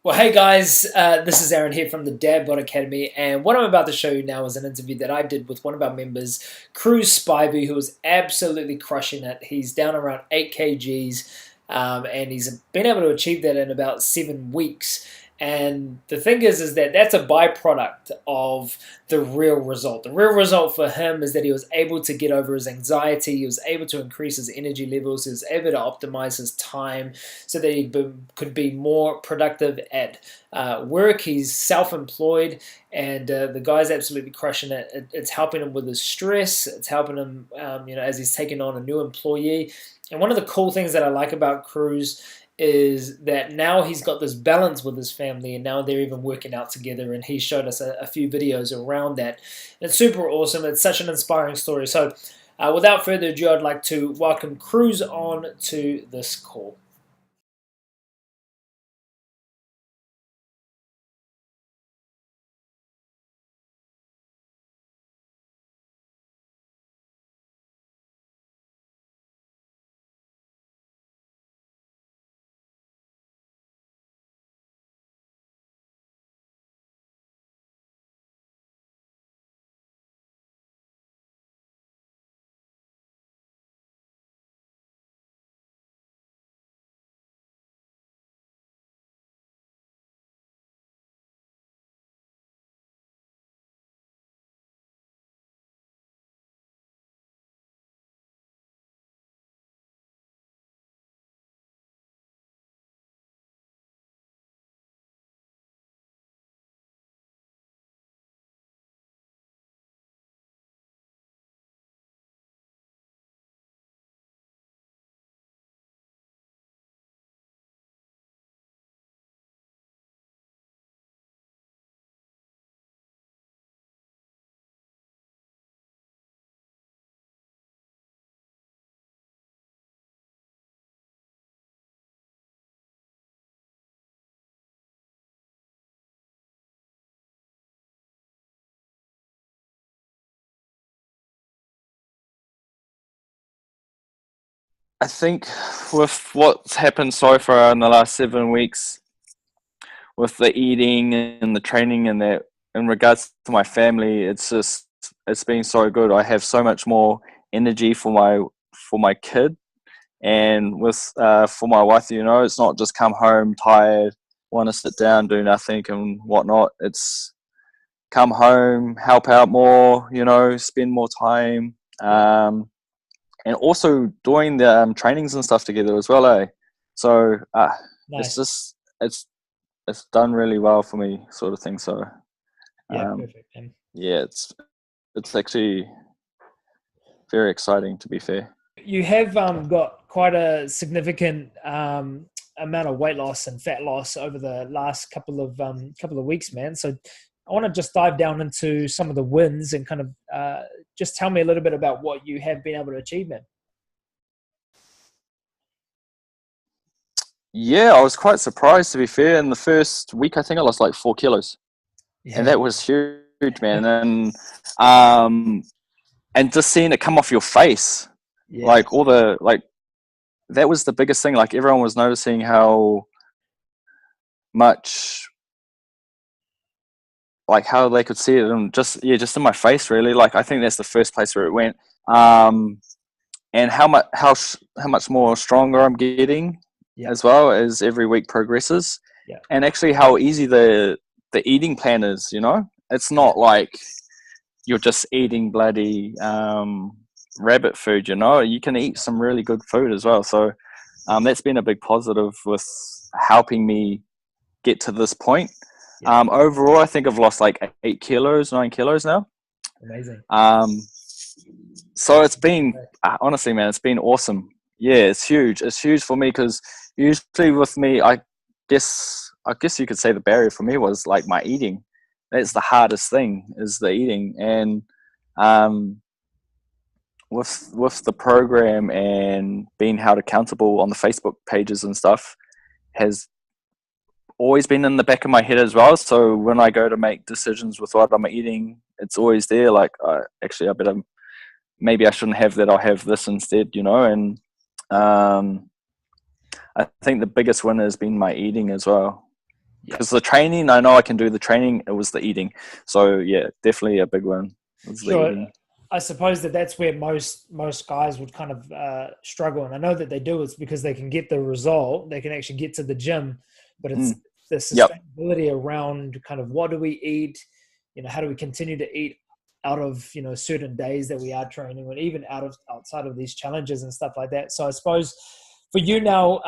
Well, hey guys, this is Aaron here from the Dadbod Academy, and what I'm about to show you now is an interview that I did with one of our members, Kruz Spivey, who is absolutely crushing it. He's down around 8 kgs, and he's been able to achieve that in about 7 weeks. And the thing is that that's a byproduct of the real result. The real result for him is that he was able to get over his anxiety, he was able to increase his energy levels, he was able to optimize his time so that could be more productive at work. He's self-employed, and the guy's absolutely crushing it. It's helping him with his stress. It's helping him, as he's taking on a new employee. And one of the cool things that I like about Kruz is that now he's got this balance with his family, and now they're even working out together, and he showed us a few videos around that. And it's super awesome. It's such an inspiring story. So without further ado, I'd like to welcome Kruz on to this call. I think with what's happened so far in the last 7 weeks, with the eating and the training and that, in regards to my family, it's been so good. I have so much more energy for my kid, and with for my wife. It's not just come home tired, want to sit down, do nothing, and whatnot. It's come home, help out more. Spend more time. Yeah, And also doing the trainings and stuff together as well, eh? So it's nice. just it's done really well for me, sort of thing. So Yeah, um, perfect, man. yeah, it's actually very exciting, to be fair. You have got quite a significant amount of weight loss and fat loss over the last couple of weeks, man. So I want to just dive down into some of the wins and kind of just tell me a little bit about what you have been able to achieve, man. Yeah, I was quite surprised, to be fair. In the first week, I think I lost like 4 kilos, and Yeah, that was huge, man. Um, and just seeing it come off your face, yeah, like that was the biggest thing. Like everyone was noticing how much, like how they could see it, and just in my face, really. Like I think that's the first place where it went. Um, and how much more stronger I'm getting yeah, as well as every week progresses, yeah, and actually how easy the eating plan is. It's yeah. not like you're just eating bloody rabbit food. You can eat some really good food as well. So that's been a big positive with helping me get to this point. Yeah. Overall, I think I've lost like 8 kilos, 9 kilos now. Amazing. Um, so it's been, honestly, man, it's been awesome. Yeah, it's huge. It's huge for me because usually with me, I guess you could say the barrier for me was like my eating. That's the hardest thing, is the eating. And um, with the program and being held accountable on the Facebook pages and stuff has always been in the back of my head as well. So when I go to make decisions with what I'm eating, it's always there. Like, actually, I better, maybe I shouldn't have that. I'll have this instead. And um, I think the biggest win has been my eating as well. Yeah. Because the training, I know I can do the training. It was the eating. So yeah, definitely a big one. It was the Sure. eating. I suppose that's where most guys would kind of struggle, and I know that they do. It's because they can get the result, they can actually get to the gym, but it's Mm. the Yep. sustainability around kind of what do we eat, how do we continue to eat out of certain days that we are training, and even outside of these challenges and stuff like that. So I suppose for you now,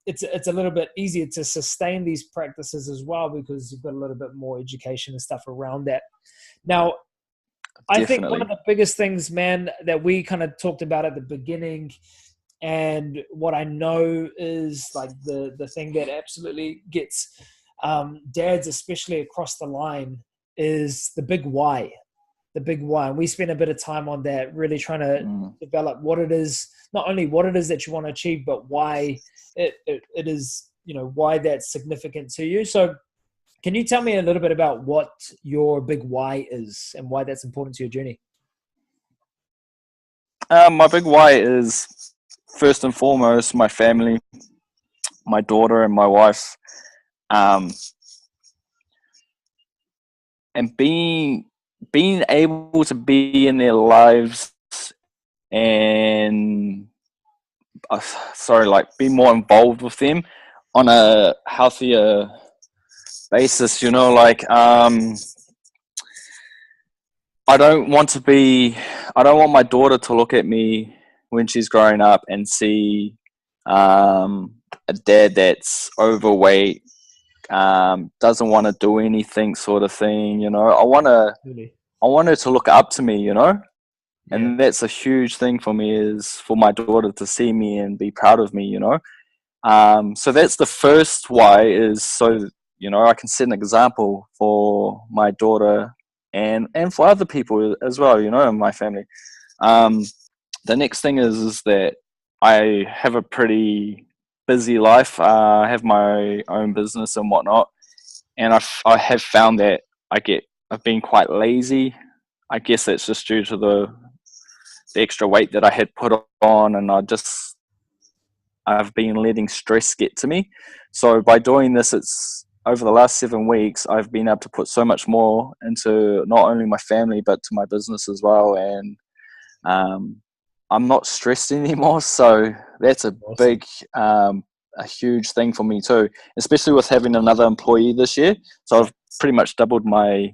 it's a little bit easier to sustain these practices as well because you've got a little bit more education and stuff around that. Now, I think one of Definitely. the biggest things, man, that we kind of talked about at the beginning, and what I know is like the thing that absolutely gets dads, especially across the line, is the big why. The big why. And we spend a bit of time on that, really trying to Mm. develop what it is, not only what it is that you want to achieve, but why it is, why that's significant to you. So can you tell me a little bit about what your big why is and why that's important to your journey? My big why is first and foremost my family, my daughter and my wife, um, and being able to be in their lives and sorry, like be more involved with them on a healthier basis. Like I don't want to be. I don't want my daughter to look at me when she's growing up and see a dad that's overweight, doesn't want to do anything, sort of thing. Really? I want her to look up to me. Yeah. And that's a huge thing for me, is for my daughter to see me and be proud of me. So that's the first why, is so I can set an example for my daughter and for other people as well, in my family. Um, the next thing is that I have a pretty busy life. I have my own business and whatnot, and I have found that I've been quite lazy. I guess that's just due to the extra weight that I had put on, and I've been letting stress get to me. So by doing this, it's over the last 7 weeks, I've been able to put so much more into not only my family but to my business as well, and um, I'm not stressed anymore. So that's a Awesome. big, a huge thing for me too, especially with having another employee this year. So I've pretty much doubled my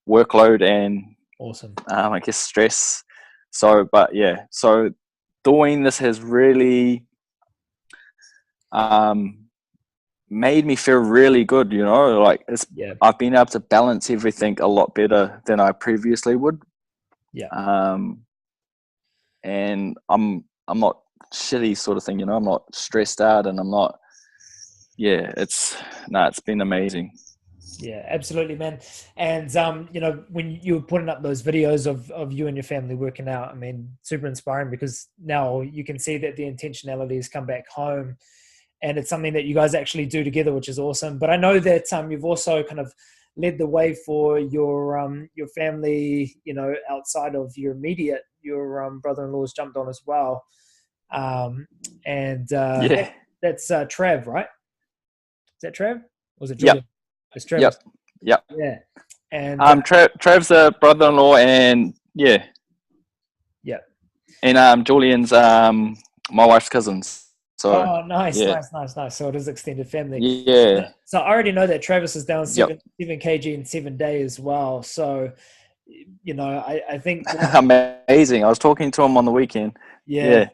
workload and Awesome. I guess stress. So, but yeah, so doing this has really um, made me feel really good. Like Yeah. I've been able to balance everything a lot better than I previously would. Yeah. Um, and I'm not shitty, sort of thing. I'm not stressed out, and I'm not. Yeah, it's been amazing. Yeah, absolutely, man. And when you were putting up those videos of you and your family working out, I mean, super inspiring because now you can see that the intentionality has come back home, and it's something that you guys actually do together, which is awesome. But I know that you've also kind of led the way for your family, outside of your immediate. Your brother-in-law's jumped on as well, um, and Yeah. that's Trav, right? Is that Trav? Or was it Yep. Julian? It's Travis. Yep. Yep. Yeah. And Trav's a brother-in-law, and yeah, yeah. and Julian's my wife's cousins. So Oh, nice, yeah, nice, nice, nice. So it is extended family. yeah, So I already know that Travis is down yep. 7 kg in 7 days as well. So I think Amazing. I was talking to him on the weekend. yeah. Yeah.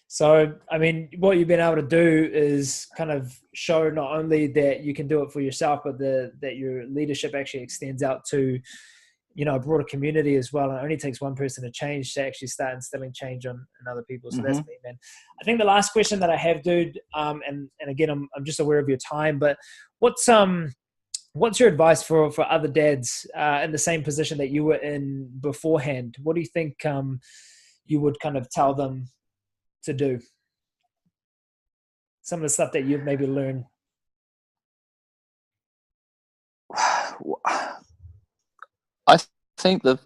So I mean, what you've been able to do is kind of show not only that you can do it for yourself, but that your leadership actually extends out to a broader community as well. And it only takes one person to change to actually start instilling change on other people. So that's Hmm. me, man. I think the last question that I have, dude, and again, I'm just aware of your time, but what's your advice for other dads in the same position that you were in beforehand? What do you think you would kind of tell them to do? Some of the stuff that you've maybe learned. I think the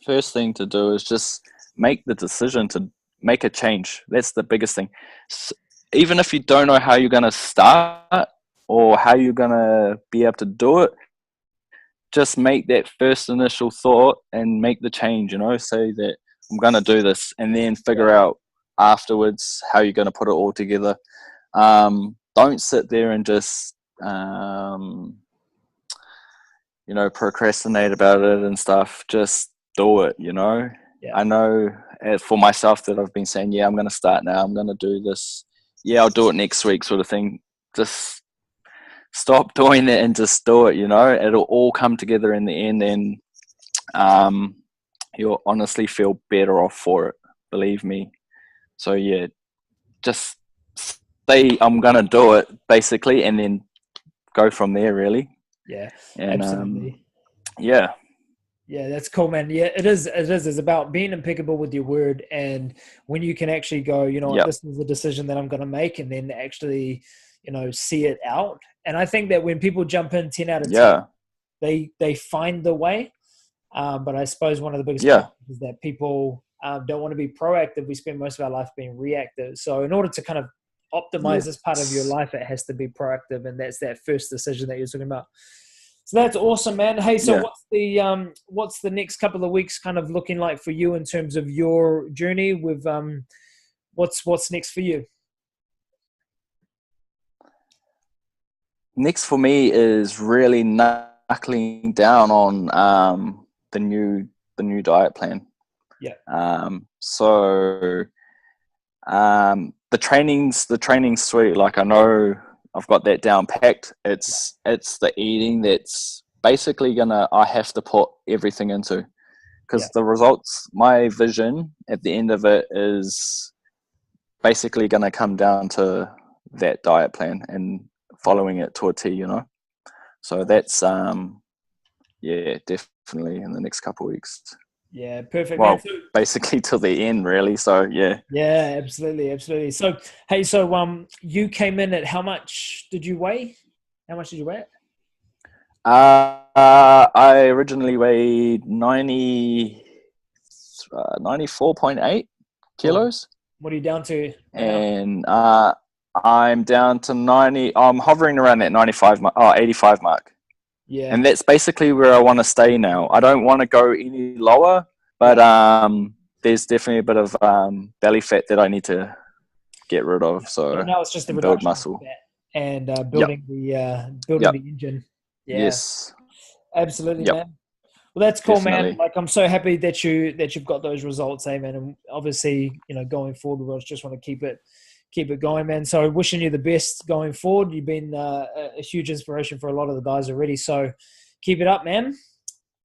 first thing to do is just make the decision to make a change. That's the biggest thing. Even if you don't know how you're going to start, or how you're gonna be able to do it, just make that first initial thought and make the change. Say that I'm gonna do this, and then figure out afterwards how you're gonna put it all together. Don't sit there and just procrastinate about it and stuff. Just do it. I know for myself that I've been saying, I'm going to start now. I'm going to do this. I'll do it next week, sort of thing. Just stop doing it and just do it. It'll all come together in the end, and you'll honestly feel better off for it. Believe me. So just say I'm going to do it basically, and then go from there. Really. Yeah. And, absolutely. Yeah, that's cool, man. Yeah, it is. It's about being impeccable with your word, and when you can actually go, this is the decision that I'm going to make, and then actually, see it out. And I think that when people jump in 10 out of 10, they find the way. But I suppose one of the biggest problems is that people don't want to be proactive. We spend most of our life being reactive. So in order to kind of optimize this part of your life, it has to be proactive, and that's that first decision that you're talking about. So that's awesome, man. Hey, so what's the next couple of weeks kind of looking like for you in terms of your journey with what's next for you? Next for me is really knuckling down on the new diet plan. So the training's sweet. Like, I know I've got that down packed. It's the eating that's basically I have to put everything into, because the results, my vision at the end of it is basically gonna come down to that diet plan and following it to a T. So that's definitely in the next couple of weeks. Yeah, perfect. Well, man. basically till the end, really. So Yeah, absolutely. So, hey, you came in at how much did you weigh? How much did you weigh? I originally weighed 94.8 kilos. What are you down to now? And I'm down to 90. I'm hovering around that 85 mark. Yeah. And that's basically where I want to stay now. I don't want to go any lower, but there's definitely a bit of belly fat that I need to get rid of. So now it's just the build reduction muscle of fat and building the engine. Yeah. Yes. Absolutely, man. Well, that's cool, Definitely. man. Like, I'm so happy that you've got those results, man. And obviously, going forward, we just want to keep it going, man. So wishing you the best going forward. You've been a huge inspiration for a lot of the guys already. So keep it up, man.